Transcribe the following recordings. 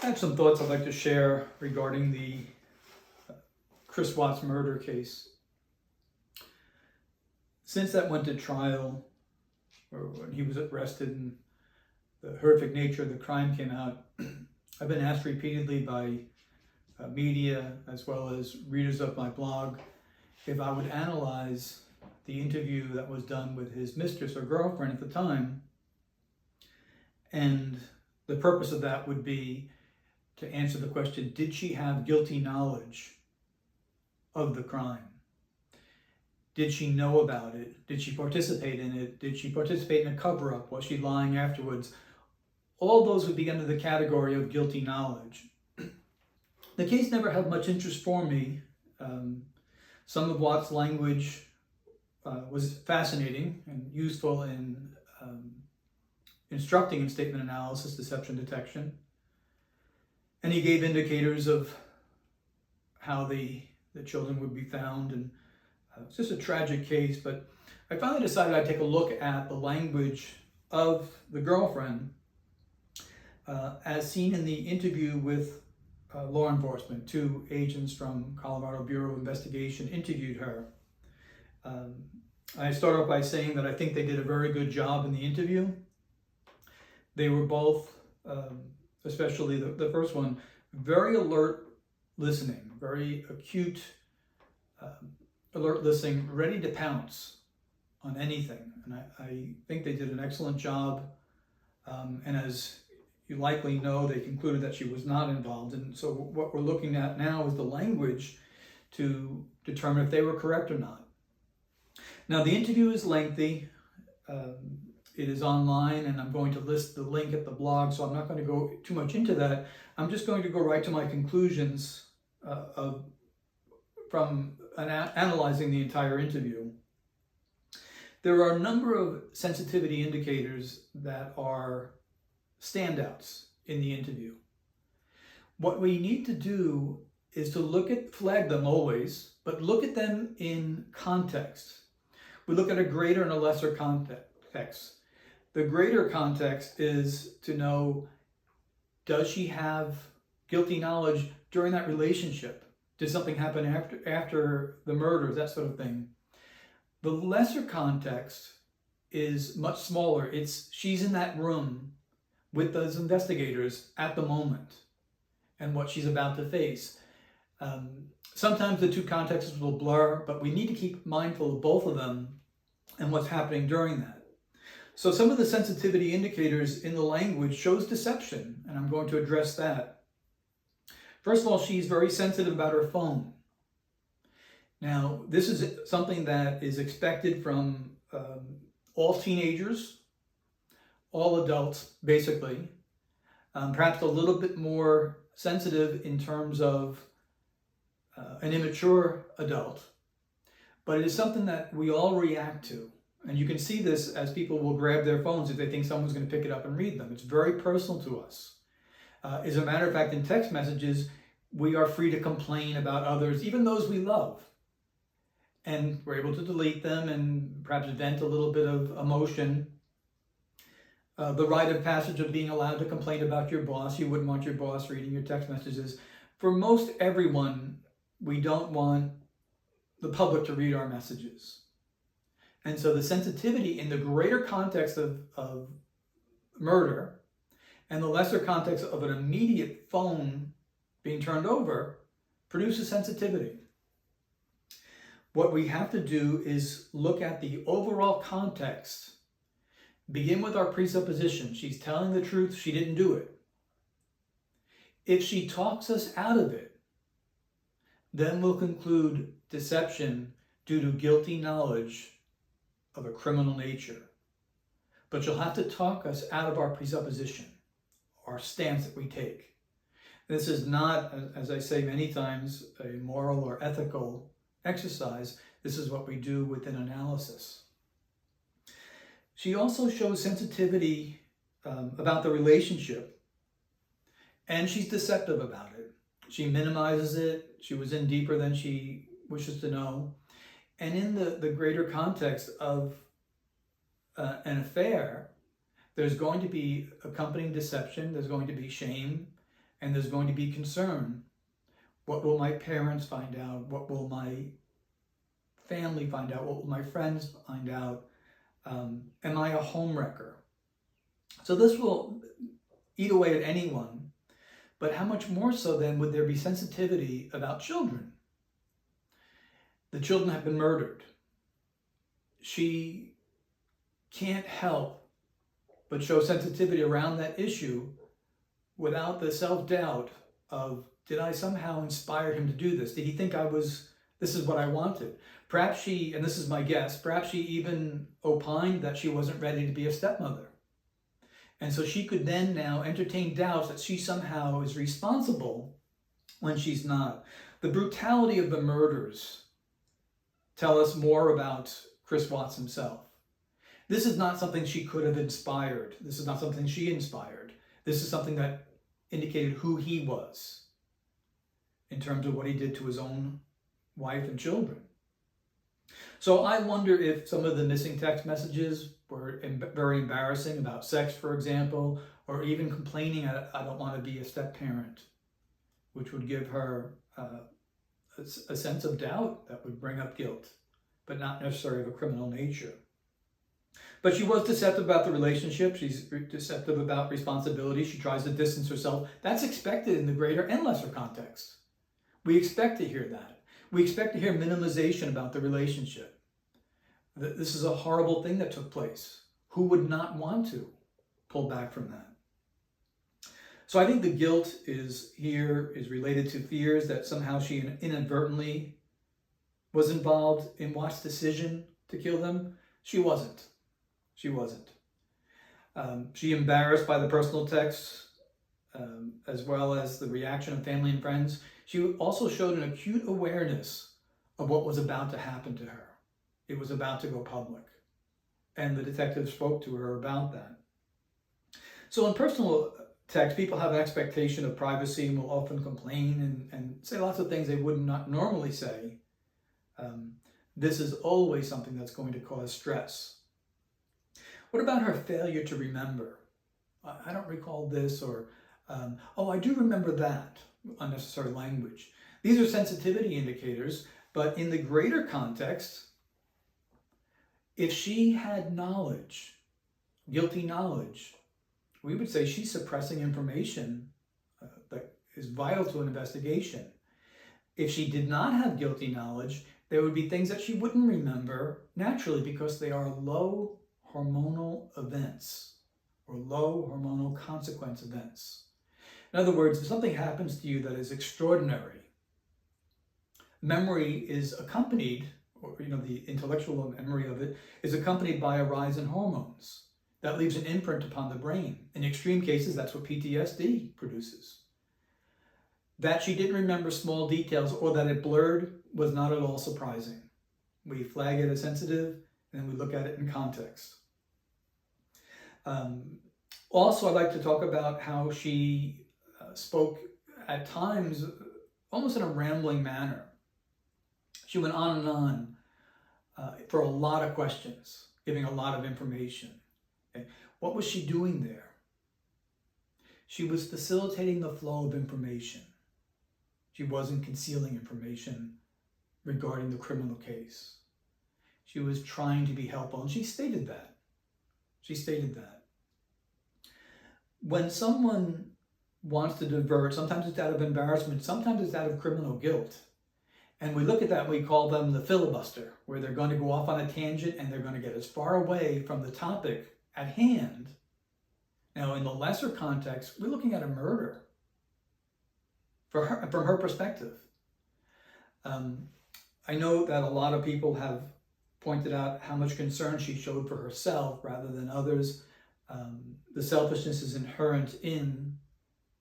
have some thoughts I'd like to share regarding the Chris Watts murder case. Since that went to trial, or when he was arrested and the horrific nature of the crime came out, I've been asked repeatedly by media as well as readers of my blog if I would analyze the interview that was done with his mistress or girlfriend at the time. And the purpose of that would be to answer the question, did she have guilty knowledge of the crime? Did she know about it? Did she participate in it? Did she participate in a cover-up? Was she lying afterwards? All those would be under the category of guilty knowledge. The case never had much interest for me. Some of Watts' language was fascinating and useful in instructing in statement analysis, deception detection. And he gave indicators of how the children would be found. And it's just a tragic case, but I finally decided I'd take a look at the language of the girlfriend as seen in the interview with law enforcement. 2 agents from Colorado Bureau of Investigation interviewed her. I start off by saying that I think they did a very good job in the interview. They were both, especially the first one, very alert listening, very acute, alert listening, ready to pounce on anything. And I think they did an excellent job. And as you likely know, they concluded that she was not involved. And so what we're looking at now is the language to determine if they were correct or not. Now, the interview is lengthy. It is online, and I'm going to list the link at the blog, so I'm not going to go too much into that. I'm just going to go right to my conclusions from analyzing the entire interview. There are a number of sensitivity indicators that are standouts in the interview. What we need to do is to flag them always, but look at them in context. We look at a greater and a lesser context. The greater context is to know, does she have guilty knowledge during that relationship? Did something happen after the murders, that sort of thing? The lesser context is much smaller. She's in that room with those investigators at the moment and what she's about to face. Sometimes the 2 contexts will blur, but we need to keep mindful of both of them and what's happening during that. So some of the sensitivity indicators in the language shows deception, and I'm going to address that. First of all, she's very sensitive about her phone. Now, this is something that is expected from all teenagers, all adults, basically. Perhaps a little bit more sensitive in terms of an immature adult, but it is something that we all react to. And you can see this as people will grab their phones if they think someone's going to pick it up and read them. It's very personal to us. As a matter of fact, in text messages, we are free to complain about others, even those we love. And we're able to delete them and perhaps vent a little bit of emotion. The rite of passage of being allowed to complain about your boss. You wouldn't want your boss reading your text messages. For most everyone, we don't want the public to read our messages. And so the sensitivity in the greater context of murder and the lesser context of an immediate phone being turned over produces sensitivity. What we have to do is look at the overall context. Begin with our presupposition. She's telling the truth. She didn't do it. If she talks us out of it, then we'll conclude deception due to guilty knowledge of a criminal nature. But you'll have to talk us out of our presupposition, our stance that we take. This is not, as I say many times, a moral or ethical exercise. This is what we do within analysis. She also shows sensitivity about the relationship, and she's deceptive about it. She minimizes it. She was in deeper than she wishes to know. And in the greater context of an affair, there's going to be accompanying deception, there's going to be shame, and there's going to be concern. What will my parents find out? What will my family find out? What will my friends find out? Am I a homewrecker? So this will eat away at anyone, but how much more so then would there be sensitivity about children? The children have been murdered. She can't help but show sensitivity around that issue without the self-doubt of, did I somehow inspire him to do this? Did he think this is what I wanted? Perhaps she, and this is my guess, perhaps she even opined that she wasn't ready to be a stepmother. And so she could then now entertain doubts that she somehow is responsible when she's not. The brutality of the murders tell us more about Chris Watts himself. This is not something she could have inspired. This is not something she inspired. This is something that indicated who he was in terms of what he did to his own wife and children. So I wonder if some of the missing text messages were very embarrassing about sex, for example, or even complaining, I don't want to be a step-parent, which would give her a sense of doubt that would bring up guilt, but not necessarily of a criminal nature. But she was deceptive about the relationship. She's deceptive about responsibility. She tries to distance herself. That's expected in the greater and lesser context. We expect to hear that. We expect to hear minimization about the relationship. This is a horrible thing that took place. Who would not want to pull back from that? So I think the guilt is related to fears that somehow she inadvertently was involved in Watt's decision to kill them. She wasn't. She wasn't. She embarrassed by the personal texts, as well as the reaction of family and friends. She also showed an acute awareness of what was about to happen to her. It was about to go public. And the detective spoke to her about that. So in personal text, people have an expectation of privacy and will often complain and say lots of things they would not normally say. This is always something that's going to cause stress. What about her failure to remember? I don't recall this, or, oh, I do remember that. Unnecessary language. These are sensitivity indicators, but in the greater context, if she had knowledge, guilty knowledge, we would say she's suppressing information that is vital to an investigation. If she did not have guilty knowledge, there would be things that she wouldn't remember naturally because they are low hormonal events or low hormonal consequence events. In other words, if something happens to you that is extraordinary, memory is accompanied, or the intellectual memory of it is accompanied by a rise in hormones. That leaves an imprint upon the brain. In extreme cases, that's what PTSD produces. That she didn't remember small details or that it blurred was not at all surprising. We flag it as sensitive and we look at it in context. Also, I'd like to talk about how she spoke at times almost in a rambling manner. She went on and on for a lot of questions, giving a lot of information. Okay. What was she doing there? She was facilitating the flow of information. She wasn't concealing information regarding the criminal case. She was trying to be helpful, and she stated that. She stated that. When someone wants to divert, sometimes it's out of embarrassment, sometimes it's out of criminal guilt. And we look at that, we call them the filibuster, where they're going to go off on a tangent and they're going to get as far away from the topic at hand. Now, in the lesser context, we're looking at a murder from her perspective. I know that a lot of people have pointed out how much concern she showed for herself rather than others. The selfishness is inherent in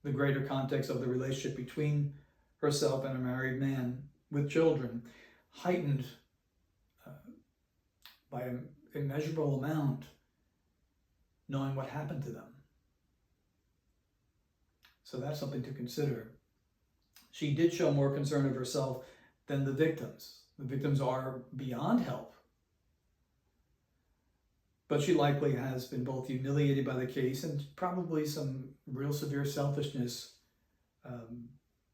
the greater context of the relationship between herself and a married man with children, heightened by an immeasurable amount, knowing what happened to them. So that's something to consider. She did show more concern of herself than the victims. The victims are beyond help. But she likely has been both humiliated by the case and probably some real severe selfishness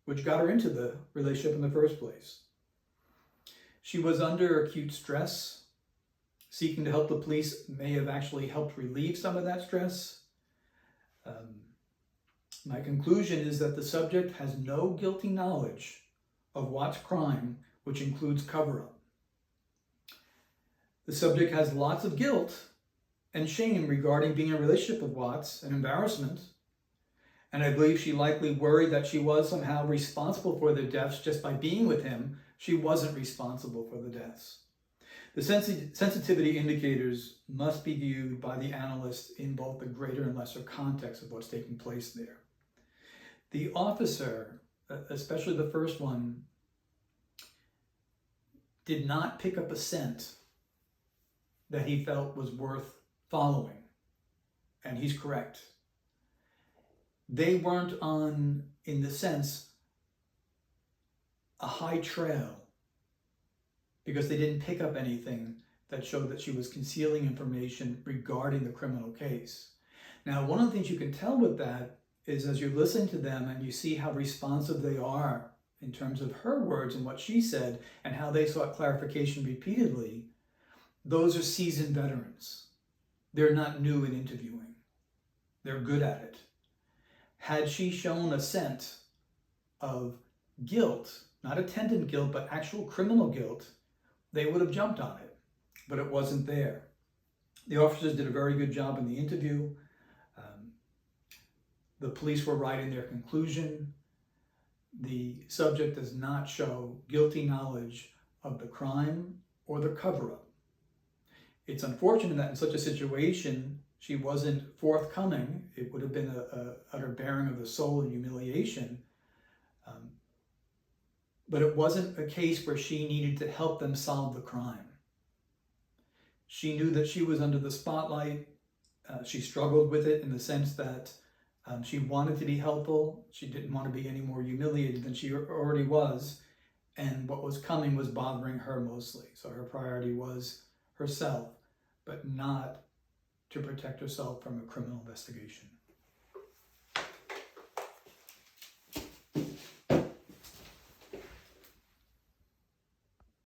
which got her into the relationship in the first place. She was under acute stress. Seeking to help the police may have actually helped relieve some of that stress. My conclusion is that the subject has no guilty knowledge of Watt's crime, which includes cover-up. The subject has lots of guilt and shame regarding being in a relationship with Watts, and embarrassment. And I believe she likely worried that she was somehow responsible for the deaths just by being with him. She wasn't responsible for the deaths. The sensitivity indicators must be viewed by the analyst in both the greater and lesser context of what's taking place there. The officer, especially the first one, did not pick up a scent that he felt was worth following. And he's correct. They weren't on, in the sense, a high trail, because they didn't pick up anything that showed that she was concealing information regarding the criminal case. Now, one of the things you can tell with that is as you listen to them and you see how responsive they are in terms of her words and what she said and how they sought clarification repeatedly, those are seasoned veterans. They're not new in interviewing. They're good at it. Had she shown a scent of guilt, not attendant guilt, but actual criminal guilt, they would have jumped on it, but it wasn't there. The officers did a very good job in the interview. The police were right in their conclusion. The subject does not show guilty knowledge of the crime or the cover-up. It's unfortunate that in such a situation, she wasn't forthcoming. It would have been an utter bearing of the soul and humiliation. But it wasn't a case where she needed to help them solve the crime. She knew that she was under the spotlight. She struggled with it in the sense that she wanted to be helpful. She didn't want to be any more humiliated than she already was. And what was coming was bothering her mostly. So her priority was herself, but not to protect herself from a criminal investigation.